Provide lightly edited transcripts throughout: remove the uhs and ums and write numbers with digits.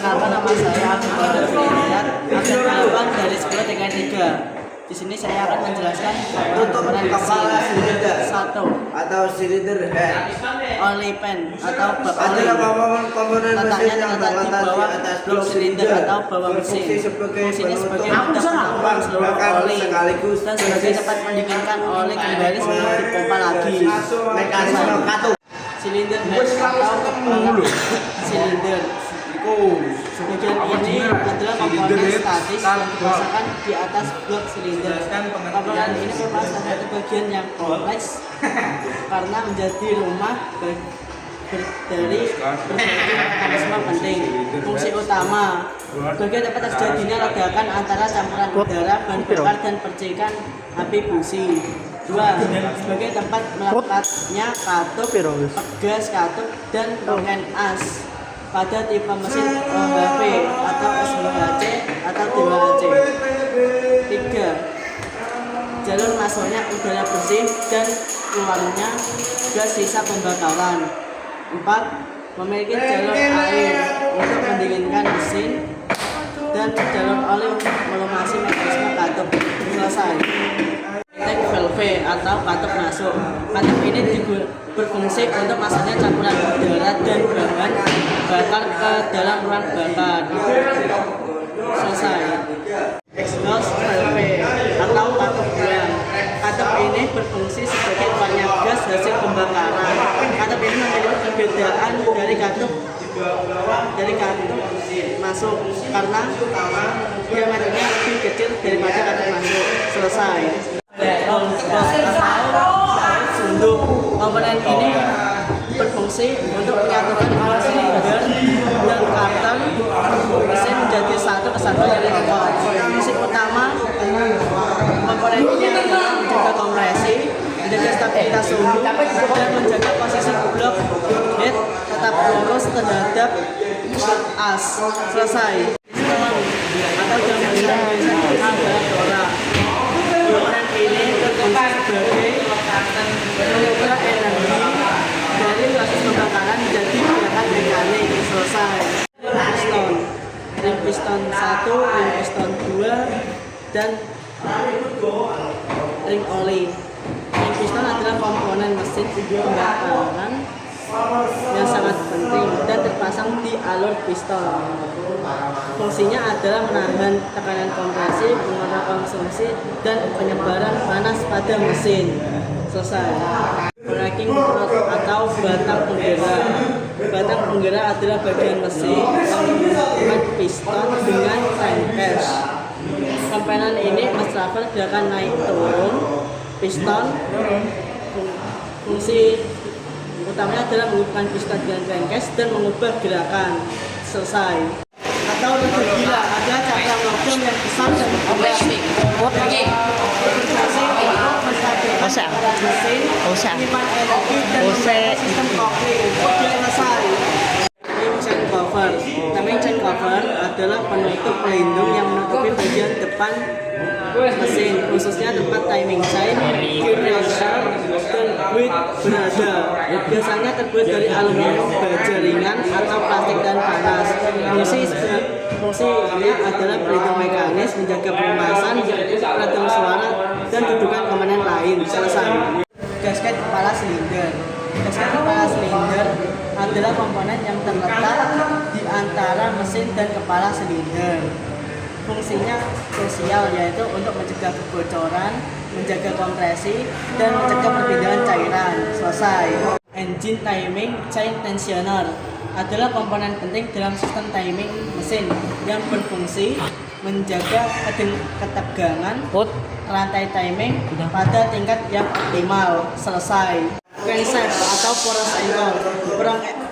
Perkenalkan, nama saya Abdul Qadir Filiat, absen 8 dari sekolah tingkat 3. Di sini saya akan menjelaskan komponen mesin. 1. Atau silinder head. Oli pan atau bak oli. Adalah komponen mesin yang Letaknya terletak di bawah blok silinder atau bawah mesin. Fungsinya sebagai wadah penampung seluruh oli dan sebagai tempat mendinginkan oli kembali sebelum dipompa lagi. Mekanisme katup. Silinder head atau kepala silinder. Bagian ini adalah komponen statis yang dipasangkan di atas blok silinder. Komponen ini merupakan salah satu bagian yang kompleks karena menjadi rumah dari berbagai mekanisme penting. Fungsi utama bagian tempat terjadinya ledakan antara campuran udara, bahan bakar, dan percikan api busi. 2. Sebagai tempat melepasnya katup, pegas katup, dan roken as pada tipe mesin OHV atau SHC atau 2HC. 3. Jalur masuknya udara bersih dan keluarnya gas sisa pembakaran. 4. Memiliki jalur air untuk mendinginkan mesin dan jalur oli untuk melumasi mekanisme katup. Selesai. Intake valve atau katup masuk. Katup ini berfungsi untuk masuknya campuran udara dan bahan bakar ke dalam ruang bakar. Selesai. Exhaust valve atau katup buang. Katup ini berfungsi sebagai keluarnya gas hasil pembakaran. Katup ini memiliki perbedaan dari katup masuk karena diameternya lebih kecil daripada katup masuk. Selesai. Sunduk. Komponen ini berfungsi untuk menyatukan silinder dan karton mesin menjadi satu kesatuan yang kuat. Fungsi utama komponen ini adalah menjaga kompresi, menjaga stabilitas sunduk, dan menjaga posisi blok head tetap lurus terhadap as. Selesai. Atau dalam bahasa Indonesia adalah dora. Komponen ini berfungsi sebagai mengubah energi dari proses pembakaran menjadi gerakan mekanik. Selesai. Piston. Ring piston 1, ring piston 2, dan ring oli. Ring piston adalah komponen mesin pembakaran yang sangat penting dan terpasang di alur piston. Fungsinya adalah menahan tekanan kompresi, mengurangi konsumsi, dan penyebaran panas pada mesin. Selesai. Braking rod atau batang penggerak. Batang penggerak adalah bagian mesin yang menghubungkan piston dengan crankcase. Komponen ini mencover gerakan naik turun piston. Fungsi utamanya adalah menghubungkan piston dengan crankcase dan mengubah gerakan. Selesai. Atau lebih gila adalah cakram logam yang besar dan bergerak. Mesin, menyimpan energi dan membangun sistem kopling. Selesai. Timing chain cover adalah penutup pelindung yang menutupi bagian depan mesin, khususnya tempat timing chain, gearbox, dan wheel berada. Biasanya terbuat dari aluminium, baja ringan, atau plastik dan panas. Fungsinya adalah pelindung mekanis, menjaga pelumasan, peredam suara, dan dudukan komponen lain. Selesai. Gasket kepala silinder. Gasket kepala silinder adalah komponen yang terletak di antara mesin dan kepala silinder. Fungsinya krusial, yaitu untuk mencegah kebocoran, menjaga kompresi, dan mencegah perpindahan cairan. Selesai. Engine timing chain tensioner adalah komponen penting dalam sistem timing mesin yang berfungsi menjaga ketegangan rantai timing pada tingkat yang optimal. Selesai. Crankshaft atau poros engkol.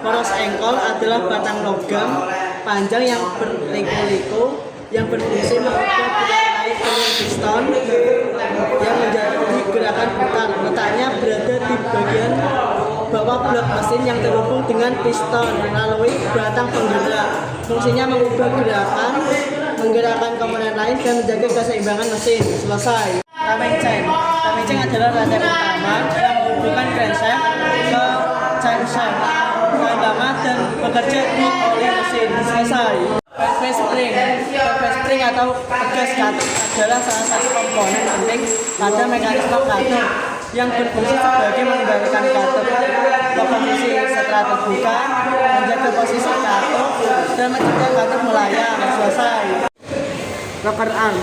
Poros engkol adalah batang logam panjang yang berliku-liku yang berfungsi mengubah gerakan naik turun piston yang menjadi gerakan putar. Letaknya berada di bagian bawah blok mesin yang terhubung dengan piston melalui batang penggerak. Fungsinya mengubah gerakan, menggerakkan komponen lain, dan menjaga keseimbangan mesin. Selesai. Timing chain. Timing chain adalah rantai utama yang menghubungkan crankshaft ke chainshaft, dan bekerja di oli mesin. Selesai. Purpose spring atau gas katup adalah salah satu komponen penting pada mekanisme katup yang berfungsi sebagai mengendalikan katup, berfungsi setelah terbuka, menjaga posisi katup, dan mencegah katup melayang. Selesai. Rocker arm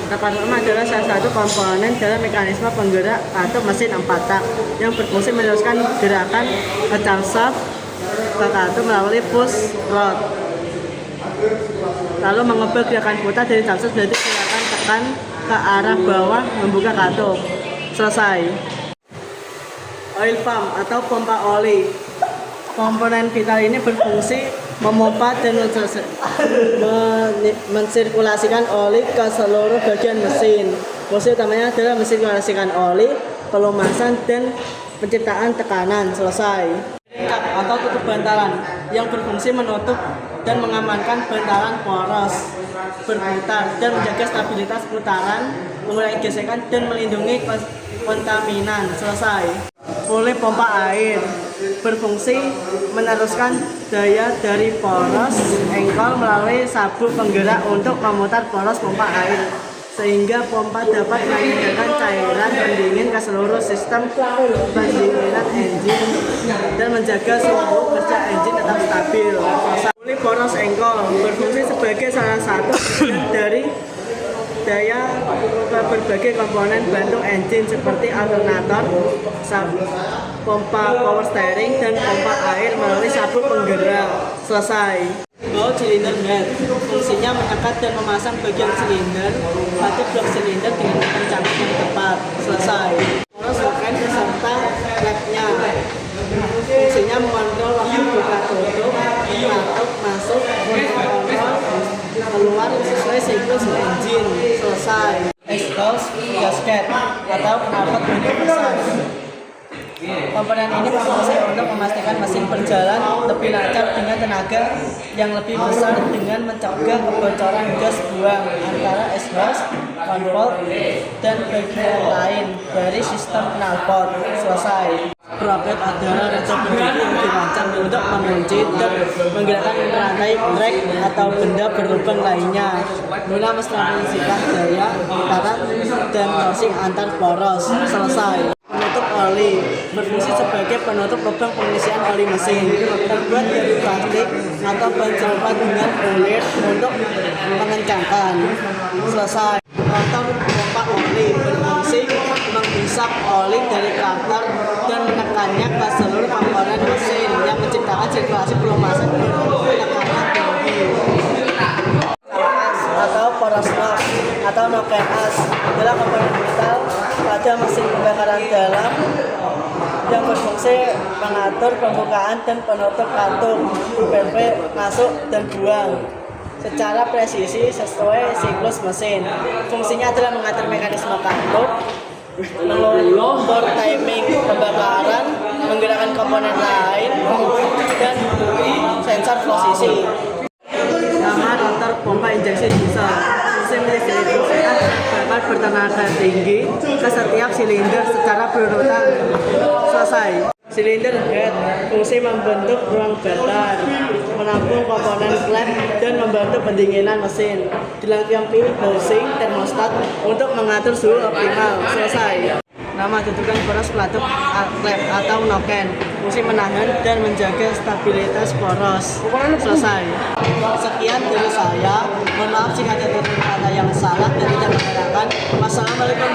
adalah salah satu komponen dalam mekanisme penggerak katup mesin 4 tak yang berfungsi meneruskan gerakan camshaft ke katup melalui push rod. Lalu mengubah gerakan putar dari camshaft menjadi gerakan tekan ke arah bawah membuka katup. Selesai. Oil pump atau pompa oli. Komponen vital ini berfungsi memompa dan mensirkulasikan oli ke seluruh bagian mesin. Fungsi utamanya adalah mensirkulasikan oli, pelumasan, dan penciptaan tekanan. Selesai. Atau tutup bantalan yang berfungsi menutup dan mengamankan bantalan poros berputar dan menjaga stabilitas putaran, mengurangi gesekan dan melindungi kontaminan. Selesai. Oleh pompa air berfungsi meneruskan daya dari poros engkol melalui sabuk penggerak untuk memutar poros pompa air sehingga pompa dapat meninggalkan cairan pendingin ke seluruh sistem pendinginan engine dan menjaga suhu kerja engine tetap stabil. Oleh poros engkol berfungsi sebagai salah satu dari daya berbagai komponen bantu engine seperti alternator, pompa power steering, dan pompa air melalui sabuk penggerak. Selesai. Baut silinder head fungsinya mengangkat dan memasang bagian silinder satu blok silinder dengan pencangkut yang tepat. Selesai. Poros noken beserta flapnya fungsinya mengontrol waktu buka tutup, katup masuk, kontrol keluar sesuai siklus engine. Selesai. Exhaust gasket atau knalpot universal. Komponen ini berfungsi untuk memastikan mesin berjalan lebih lancar dengan tenaga yang lebih besar dengan mencegah kebocoran gas buang antara exhaust, manifold, dan bagian lain dari sistem knalpot. Selesai. Sprocket adalah rantai berdiri yang dirancang untuk mengunci dan menggerakkan rantai rek atau benda berlubang lainnya guna menstabilisikan daya putaran dan crossing antar poros. Selesai. Penutup oli berfungsi sebagai penutup lubang pengisian oli mesin, terbuat dari plastik atau bahan coklat dengan bulir untuk mengencangkan. Selesai. Rotor pompa oli berfungsi menghisap oli dari karter dan menekannya ke seluruh komponen mesin yang menciptakan sirkulasi pelumasan penekanan tinggi. Atau poros knob atau noken as adalah komponen vital pada mesin pembakaran dalam yang berfungsi mengatur pembukaan dan penutup katup, PV masuk dan buang secara presisi sesuai siklus mesin. Fungsinya adalah mengatur mekanisme katup, mengukur timing pembakaran, menggerakkan komponen lain, dan sensor posisi. Nama rotor pompa injeksi diesel fungsi mendistribusikan bahan bertenaga tinggi ke setiap silinder secara berurutan. Selesai. Silinder head fungsi membentuk ruang bakar, menampung komponen klep, dan membantu pendinginan mesin. Dilengkapi housing termostat untuk mengatur suhu optimal. Selesai. Nama dudukan poros pelatup klep atau noken fungsi menahan dan menjaga stabilitas poros. Selesai. Sekian dari saya. Mohon maaf jika ada kata yang salah dan tidak menggunakan. Wassalamualaikum